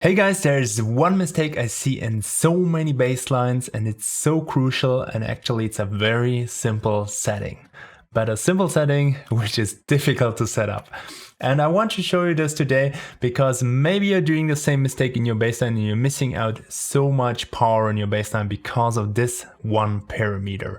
Hey guys, there's one mistake I see in so many bass lines and it's so crucial, and actually it's a very simple setting. But a simple setting which is difficult to set up. And I want to show you this today because maybe you're doing the same mistake in your bassline and you're missing out so much power in your bassline because of this one parameter.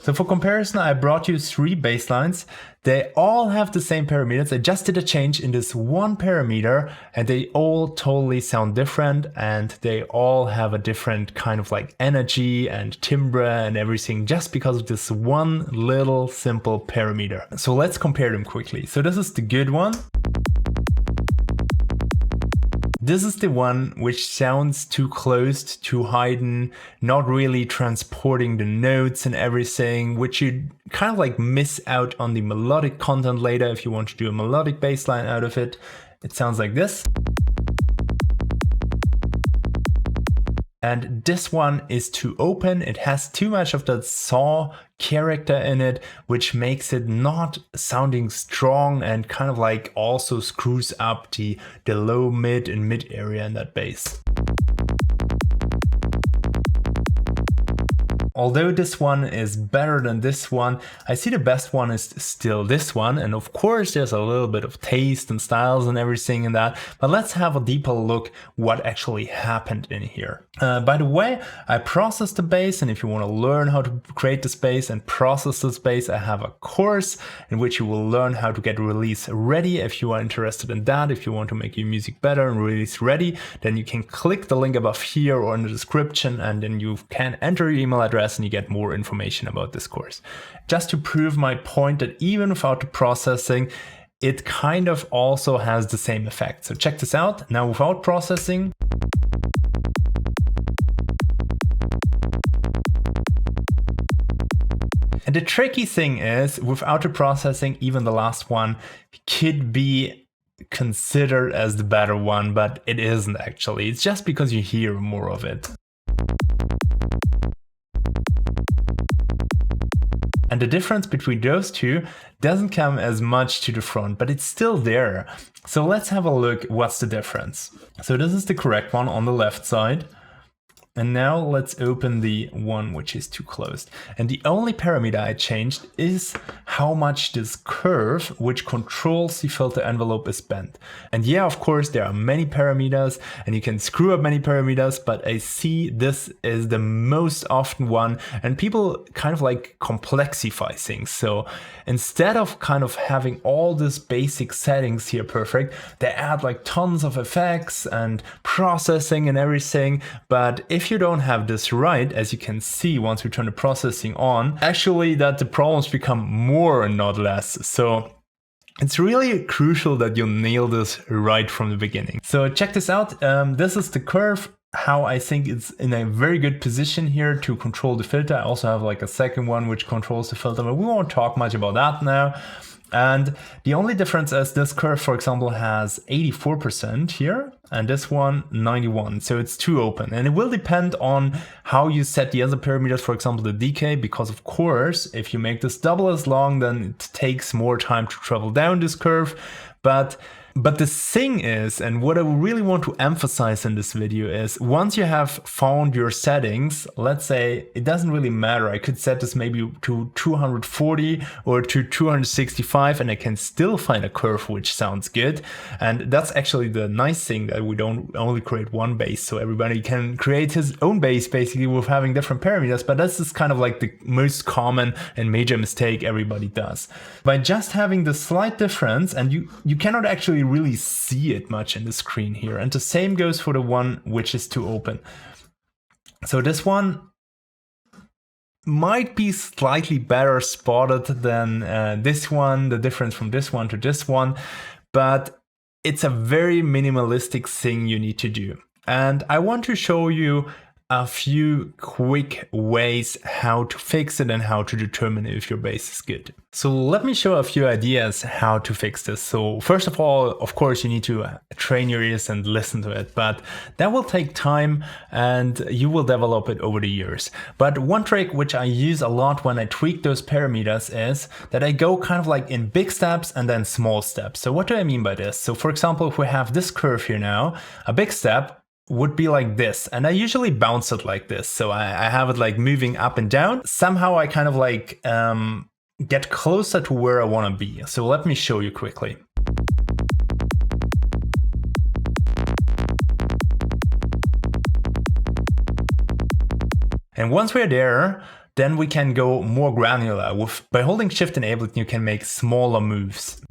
So for comparison, I brought you 3 basslines. They all have the same parameters. I just did a change in this one parameter and they all totally sound different, and they all have a different kind of like energy and timbre and everything just because of this one little simple parameter. So let's compare them quickly. So this is the good one. This is the one which sounds too close, too hidden, not really transporting the notes and everything, which you kind of like miss out on the melodic content later if you want to do a melodic bass line out of it. It sounds like this. And this one is too open. It has too much of that saw character in it, which makes it not sounding strong and kind of like also screws up the low, mid and mid area in that bass. Although this one is better than this one, I see the best one is still this one. And of course, there's a little bit of taste and styles and everything in that. But let's have a deeper look what actually happened in here. By the way, I processed the bass, and if you want to learn how to create this bass and process this bass, I have a course in which you will learn how to get release ready. If you are interested in that, if you want to make your music better and release ready, then you can click the link above here or in the description, and then you can enter your email address and you get more information about this course. Just to prove my point that even without the processing, it kind of also has the same effect. So check this out. Now without processing, and the tricky thing is, without the processing, even the last one could be considered as the better one, but it isn't actually. It's just because you hear more of it. And the difference between those two doesn't come as much to the front, but it's still there. So let's have a look what's the difference. So this is the correct one on the left side. And now let's open the one which is too closed. And the only parameter I changed is how much this curve, which controls the filter envelope, is bent. And yeah, of course, there are many parameters and you can screw up many parameters, but I see this is the most often one, and people kind of like complexify things. So instead of kind of having all these basic settings here perfect, they add like tons of effects and processing and everything. But if you don't have this right, as you can see once we turn the processing on, actually that the problems become more and not less. So it's really crucial that you nail this right from the beginning. So check this out. This is the curve, how I think it's in a very good position here to control the filter. I also have like a second one which controls the filter, but we won't talk much about that now. And the only difference is this curve, for example, has 84% here, and this one 91. So it's too open, and it will depend on how you set the other parameters, for example, the decay, because of course, if you make this double as long, then it takes more time to travel down this curve. But the thing is, and what I really want to emphasize in this video is, once you have found your settings, let's say it doesn't really matter. I could set this maybe to 240 or to 265 and I can still find a curve which sounds good. And that's actually the nice thing, that we don't only create one bass, so everybody can create his own bass basically with having different parameters. But that's just kind of like the most common and major mistake everybody does. By just having the slight difference, and you cannot actually really see it much in the screen here, and the same goes for the one which is too open. So this one might be slightly better spotted than this one, the difference from this one to this one, but it's a very minimalistic thing you need to do. And I want to show you a few quick ways how to fix it and how to determine if your bass is good. So let me show a few ideas how to fix this. So first of all, of course, you need to train your ears and listen to it, but that will take time and you will develop it over the years. But one trick which I use a lot when I tweak those parameters is that I go kind of like in big steps and then small steps. So what do I mean by this? So for example, if we have this curve here now, a big step would be like this, and I usually bounce it like this. So I have it like moving up and down. Somehow I kind of like get closer to where I want to be. So let me show you quickly. And once we're there, then we can go more granular. By holding Shift in Ableton, you can make smaller moves.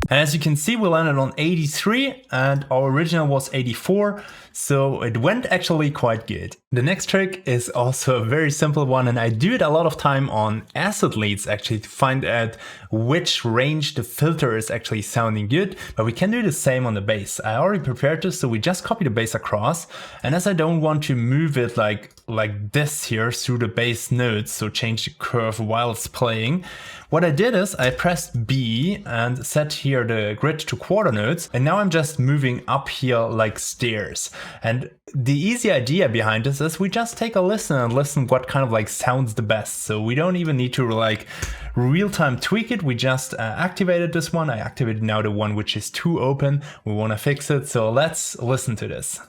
And as you can see, we landed on 83 and our original was 84, so it went actually quite good. The next trick is also a very simple one, and I do it a lot of time on acid leads actually to find out which range the filter is actually sounding good, but we can do the same on the bass. I already prepared this, so we just copy the bass across, and as I don't want to move it like this here through the bass notes, so change the curve while it's playing, what I did is I pressed B and set here the grid to quarter notes, and now I'm just moving up here like stairs. And the easy idea behind this is we just take a listen and listen what kind of like sounds the best. So we don't even need to like real-time tweak it. We just activated this one. I activated now the one which is too open. We want to fix it. So let's listen to this.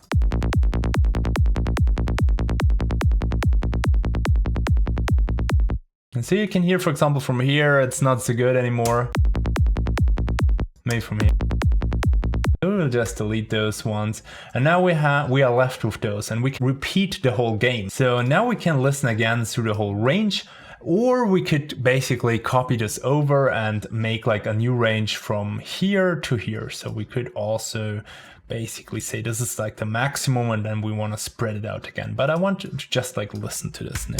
And so you can hear, for example, from here, it's not so good anymore. Maybe from here. So we'll just delete those ones. And now we are left with those, and we can repeat the whole game. So now we can listen again through the whole range, or we could basically copy this over and make like a new range from here to here. So we could also basically say this is like the maximum, and then we want to spread it out again. But I want to just like listen to this now.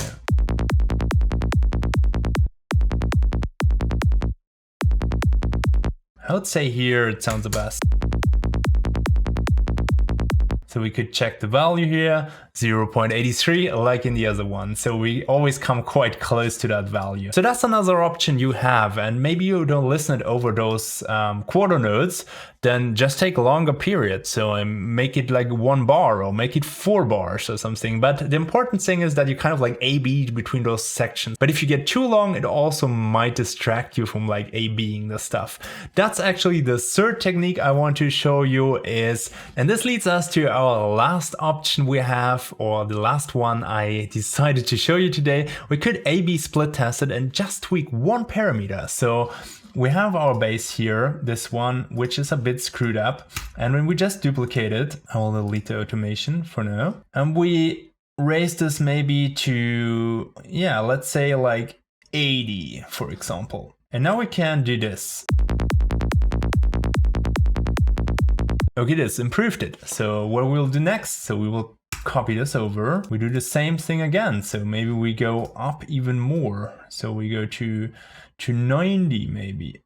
I would say here it sounds the best. So we could check the value here, 0.83, like in the other one. So we always come quite close to that value. So that's another option you have. And maybe you don't listen it over those quarter notes, then just take a longer period. So make it like 1 bar or make it 4 bars or something. But the important thing is that you kind of like A-B between those sections. But if you get too long, it also might distract you from like A-Bing the stuff. That's actually the third technique I want to show you is, and this leads us to our last option we have, or the last one I decided to show you today. We could A-B split test it and just tweak one parameter. So we have our bass here, this one, which is a bit screwed up. And when we just duplicate it, I will delete the automation for now. And we raise this maybe to, yeah, let's say like 80, for example. And now we can do this. Okay, this improved it. So what we'll do next, so we will copy this over. We do the same thing again. So maybe we go up even more. So we go to 90 maybe.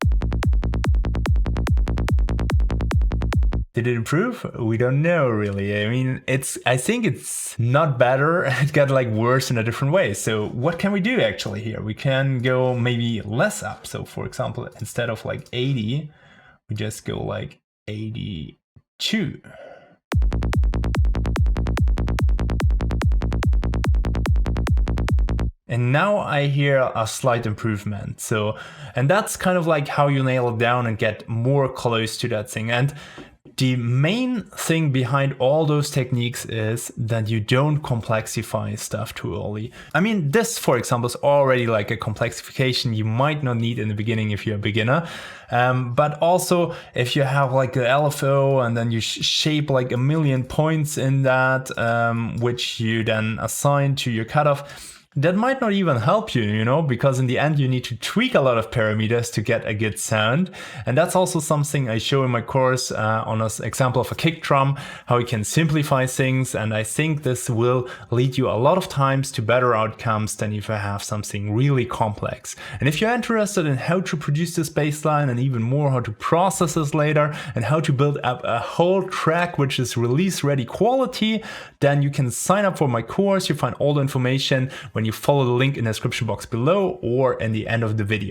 Did it improve? We don't know really. I mean, I think it's not better. It got like worse in a different way. So what can we do actually here? We can go maybe less up. So for example, instead of like 80, we just go like 82. And now I hear a slight improvement. So, and that's kind of like how you nail it down and get more close to that thing. And the main thing behind all those techniques is that you don't complexify stuff too early. I mean, this, for example, is already like a complexification you might not need in the beginning if you're a beginner. But also if you have like the LFO and then you shape like a million points in that, which you then assign to your cutoff, That might not even help you, you know, because in the end you need to tweak a lot of parameters to get a good sound. And that's also something I show in my course on an example of a kick drum, how you can simplify things. And I think this will lead you a lot of times to better outcomes than if you have something really complex. And if you're interested in how to produce this bass line and even more how to process this later and how to build up a whole track which is release ready quality, then you can sign up for my course. You find all the information when you follow the link in the description box below or in the end of the video.